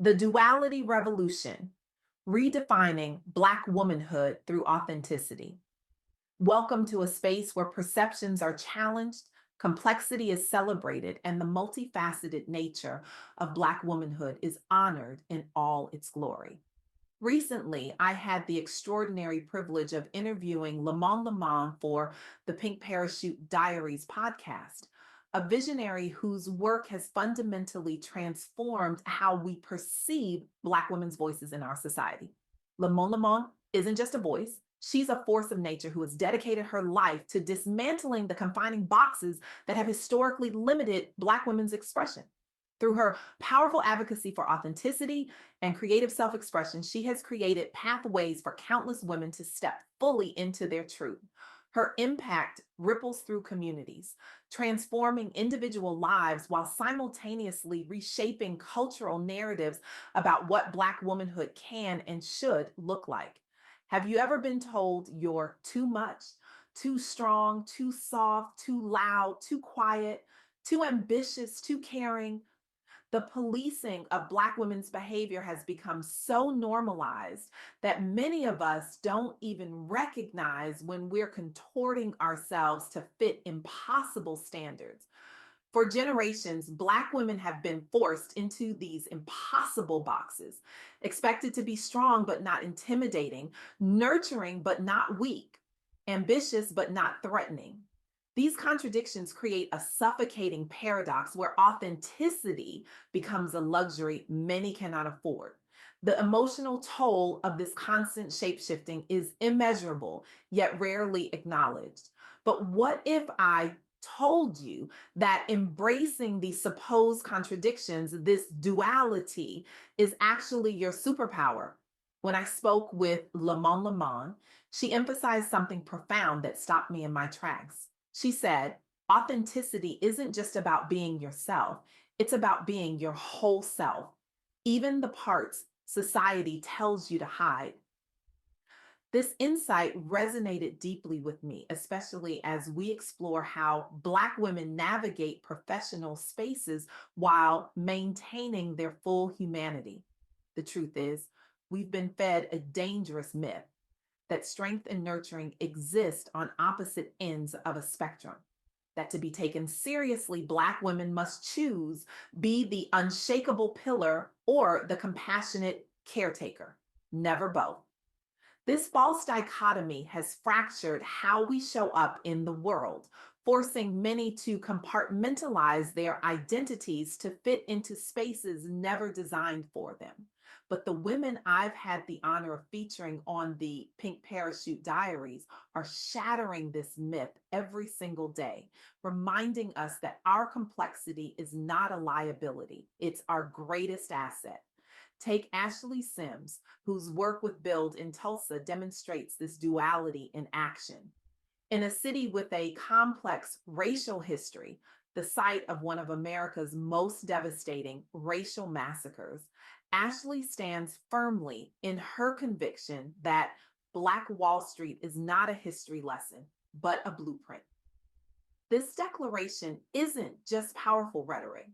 The Duality Revolution, redefining Black womanhood through authenticity. Welcome to a space where perceptions are challenged, complexity is celebrated, and the multifaceted nature of Black womanhood is honored in all its glory. Recently, I had the extraordinary privilege of interviewing Lamon for the Pink Parachute Diaries podcast, a visionary whose work has fundamentally transformed how we perceive Black women's voices in our society. Lamon isn't just a voice. She's a force of nature who has dedicated her life to dismantling the confining boxes that have historically limited Black women's expression. Through her powerful advocacy for authenticity and creative self expression, she has created pathways for countless women to step fully into their truth. Her impact ripples through communities, transforming individual lives while simultaneously reshaping cultural narratives about what Black womanhood can and should look like. Have you ever been told you're too much, too strong, too soft, too loud, too quiet, too ambitious, too caring? The policing of Black women's behavior has become so normalized that many of us don't even recognize when we're contorting ourselves to fit impossible standards. For generations, Black women have been forced into these impossible boxes, expected to be strong but not intimidating, nurturing but not weak, ambitious but not threatening. These contradictions create a suffocating paradox where authenticity becomes a luxury many cannot afford. The emotional toll of this constant shapeshifting is immeasurable, yet rarely acknowledged. But what if I told you that embracing these supposed contradictions, this duality, is actually your superpower? When I spoke with Lamon, she emphasized something profound that stopped me in my tracks. She said, authenticity isn't just about being yourself, it's about being your whole self, even the parts society tells you to hide. This insight resonated deeply with me, especially as we explore how Black women navigate professional spaces while maintaining their full humanity. The truth is, we've been fed a dangerous myth that strength and nurturing exist on opposite ends of a spectrum. That to be taken seriously, Black women must choose be the unshakable pillar or the compassionate caretaker, never both. This false dichotomy has fractured how we show up in the world, forcing many to compartmentalize their identities to fit into spaces never designed for them. But the women I've had the honor of featuring on the Pink Parachute Diaries are shattering this myth every single day, reminding us that our complexity is not a liability, it's our greatest asset. Take Ashley Sims, whose work with Build in Tulsa demonstrates this duality in action. In a city with a complex racial history, the site of one of America's most devastating racial massacres, Ashley stands firmly in her conviction that Black Wall Street is not a history lesson, but a blueprint. This declaration isn't just powerful rhetoric,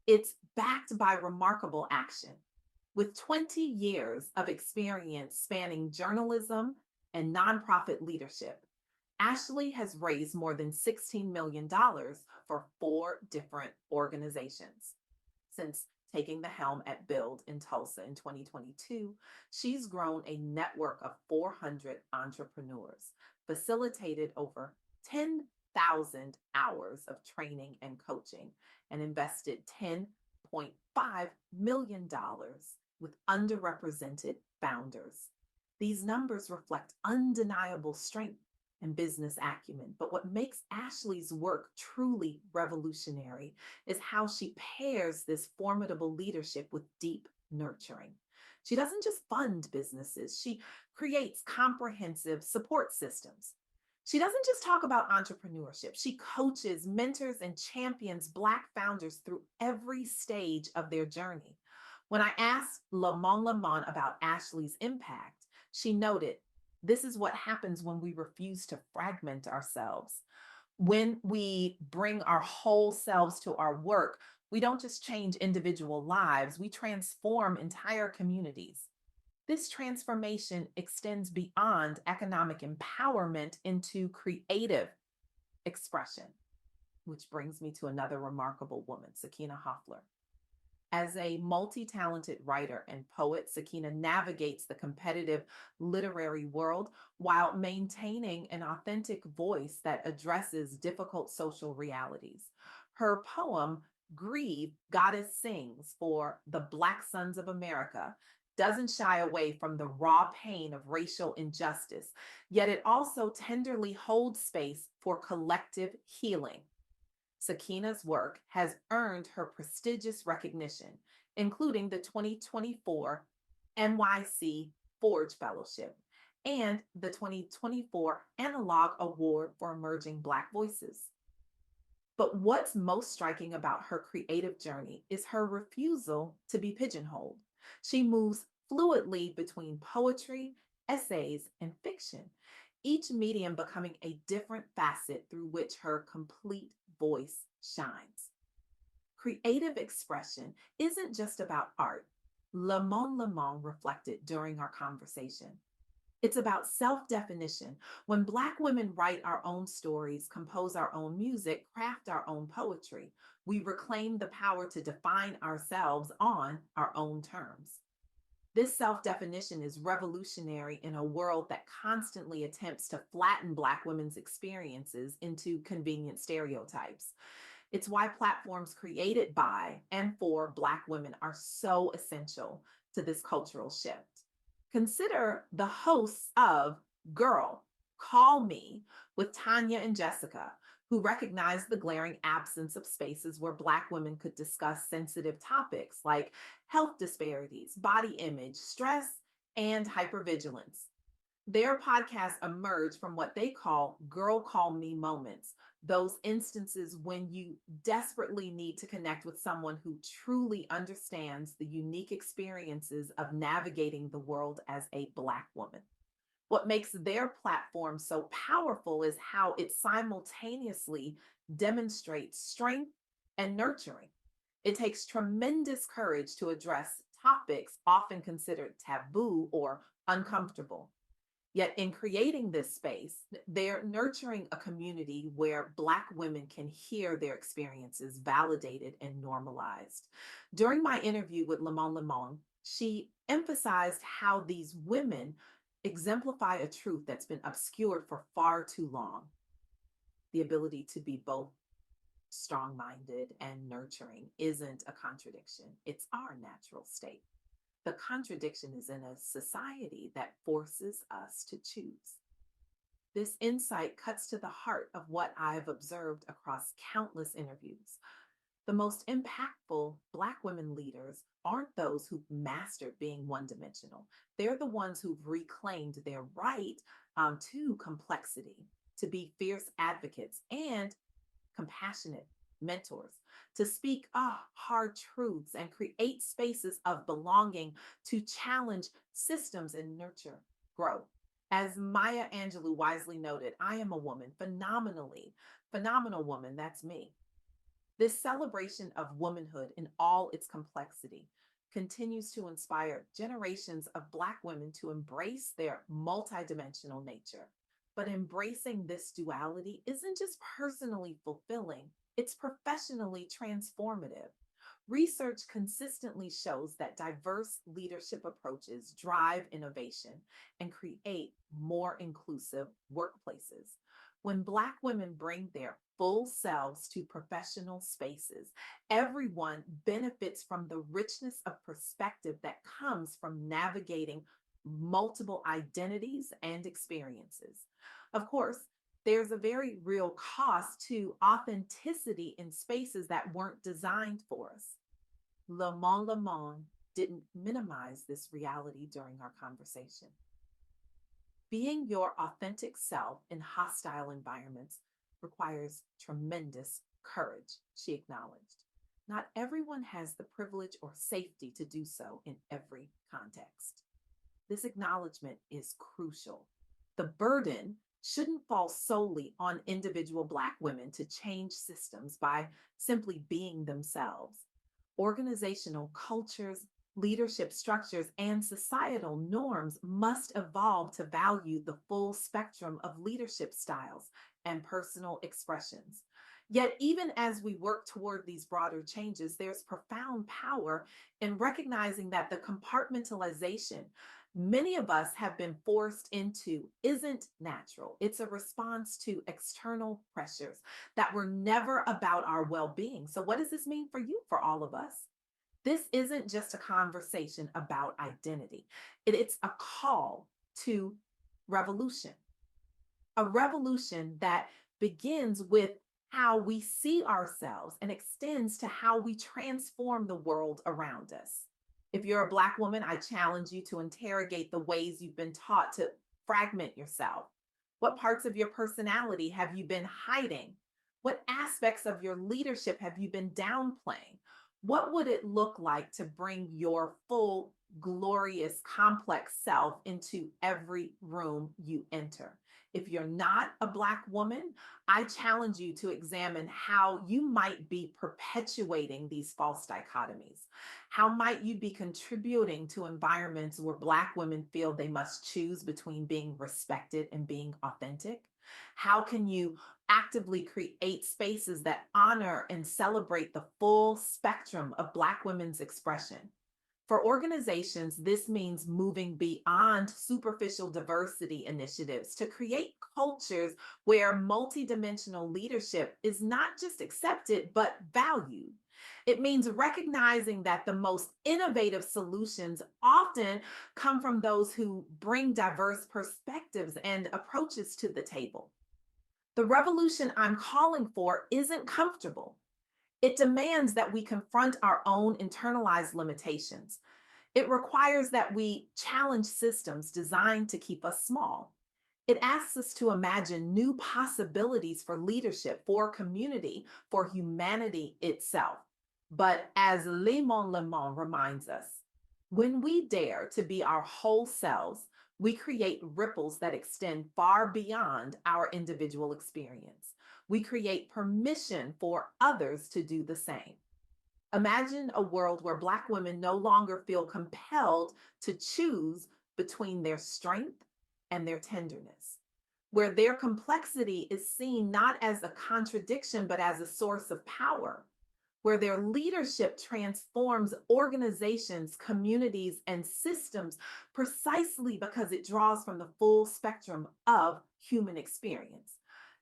it's backed by remarkable action. With 20 years of experience spanning journalism and nonprofit leadership, Ashley has raised more than $16 million dollars for four different organizations. Since taking the helm at Build in Tulsa in 2022, she's grown a network of 400 entrepreneurs, facilitated over 10,000 hours of training and coaching, and invested $10.5 million dollars with underrepresented founders. These numbers reflect undeniable strength and business acumen. But what makes Ashley's work truly revolutionary is how she pairs this formidable leadership with deep nurturing. She doesn't just fund businesses, she creates comprehensive support systems. She doesn't just talk about entrepreneurship, she coaches, mentors, and champions Black founders through every stage of their journey. When I asked Lamon about Ashley's impact, she noted, this is what happens when we refuse to fragment ourselves. When we bring our whole selves to our work, We don't just change individual lives, we transform entire communities. This transformation extends beyond economic empowerment into creative expression, which brings me to another remarkable woman, Sakina Hoffler. As a multi talented writer and poet, Sakina navigates the competitive literary world while maintaining an authentic voice that addresses difficult social realities. Her poem, Grieve, Goddess Sings for the Black Sons of America, doesn't shy away from the raw pain of racial injustice, yet it also tenderly holds space for collective healing. Sakina's work has earned her prestigious recognition, including the 2024 NYC Forge Fellowship and the 2024 Analog Award for Emerging Black Voices. But what's most striking about her creative journey is her refusal to be pigeonholed. She moves fluidly between poetry, essays, and fiction, each medium becoming a different facet through which her complete voice shines. Creative expression isn't just about art. Lemon reflected during our conversation. It's about self definition. When Black women write our own stories, compose our own music, craft our own poetry, we reclaim the power to define ourselves on our own terms. This self definition is revolutionary in a world that constantly attempts to flatten Black women's experiences into convenient stereotypes. It's why platforms created by and for Black women are so essential to this cultural shift. Consider the hosts of Girl, Call Me with Tanya and Jessica, who recognized the glaring absence of spaces where Black women could discuss sensitive topics like health disparities, body image, stress, and hypervigilance. Their podcasts emerge from what they call Girl Call Me moments, those instances when you desperately need to connect with someone who truly understands the unique experiences of navigating the world as a Black woman. What makes their platform so powerful is how it simultaneously demonstrates strength and nurturing. It takes tremendous courage to address topics often considered taboo or uncomfortable. Yet, in creating this space, they're nurturing a community where Black women can hear their experiences validated and normalized. During my interview with Lemon, she emphasized how these women exemplify a truth that's been obscured for far too long: the ability to be both strong minded and nurturing isn't a contradiction, it's our natural state. The contradiction is in a society that forces us to choose. This insight cuts to the heart of what I've observed across countless interviews. The most impactful Black women leaders aren't those who've mastered being one dimensional. They're the ones who've reclaimed their right to complexity, to be fierce advocates and compassionate mentors, to speak hard truths and create spaces of belonging, to challenge systems and nurture growth. As Maya Angelou wisely noted, I am a woman, phenomenal woman, that's me. This celebration of womanhood in all its complexity continues to inspire generations of Black women to embrace their multidimensional nature. But embracing this duality isn't just personally fulfilling, it's professionally transformative. Research consistently shows that diverse leadership approaches drive innovation and create more inclusive workplaces. When Black women bring their full selves to professional spaces, everyone benefits from the richness of perspective that comes from navigating multiple identities and experiences. Of course, there's a very real cost to authenticity in spaces that weren't designed for us. Le Monde didn't minimize this reality during our conversation. Being your authentic self in hostile environments requires tremendous courage, she acknowledged. Not everyone has the privilege or safety to do so in every context. This acknowledgement is crucial. The burden shouldn't fall solely on individual Black women to change systems by simply being themselves. Organizational cultures, leadership structures, and societal norms must evolve to value the full spectrum of leadership styles and personal expressions. Yet, even as we work toward these broader changes, there's profound power in recognizing that the compartmentalization many of us have been forced into isn't natural. It's a response to external pressures that were never about our well being. So, what does this mean for you, for all of us? This isn't just a conversation about identity, it's a call to revolution, a revolution that begins with how we see ourselves and extends to how we transform the world around us. If you're a Black woman, I challenge you to interrogate the ways you've been taught to fragment yourself. What parts of your personality have you been hiding? What aspects of your leadership have you been downplaying? What would it look like to bring your full, glorious, complex self into every room you enter? If you're not a Black woman, I challenge you to examine how you might be perpetuating these false dichotomies. How might you be contributing to environments where Black women feel they must choose between being respected and being authentic? How can you actively create spaces that honor and celebrate the full spectrum of Black women's expression? For organizations, this means moving beyond superficial diversity initiatives to create cultures where multidimensional leadership is not just accepted, but valued. It means recognizing that the most innovative solutions often come from those who bring diverse perspectives and approaches to the table. The revolution I'm calling for isn't comfortable. It demands that we confront our own internalized limitations. It requires that we challenge systems designed to keep us small. It asks us to imagine new possibilities for leadership, for community, for humanity itself. But as Le Monde reminds us, when we dare to be our whole selves, we create ripples that extend far beyond our individual experience. We create permission for others to do the same. Imagine a world where Black women no longer feel compelled to choose between their strength and their tenderness, where their complexity is seen not as a contradiction, but as a source of power, where their leadership transforms organizations, communities, and systems precisely because it draws from the full spectrum of human experience.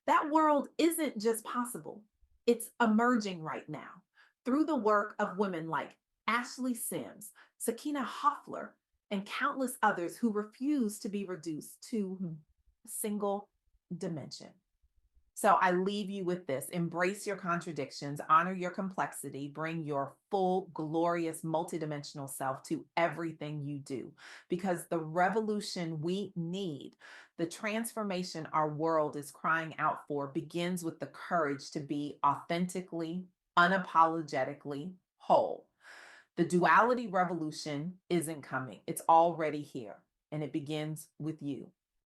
That world isn't just possible, it's emerging right now through the work of women like Ashley Sims, Sakina Hoffler, and countless others who refuse to be reduced to a single dimension. So I leave you with this: embrace your contradictions, honor your complexity, bring your full, glorious, multidimensional self to everything you do. Because the revolution we need, the transformation our world is crying out for, begins with the courage to be authentically, unapologetically whole. The duality revolution isn't coming, it's already here, and it begins with you.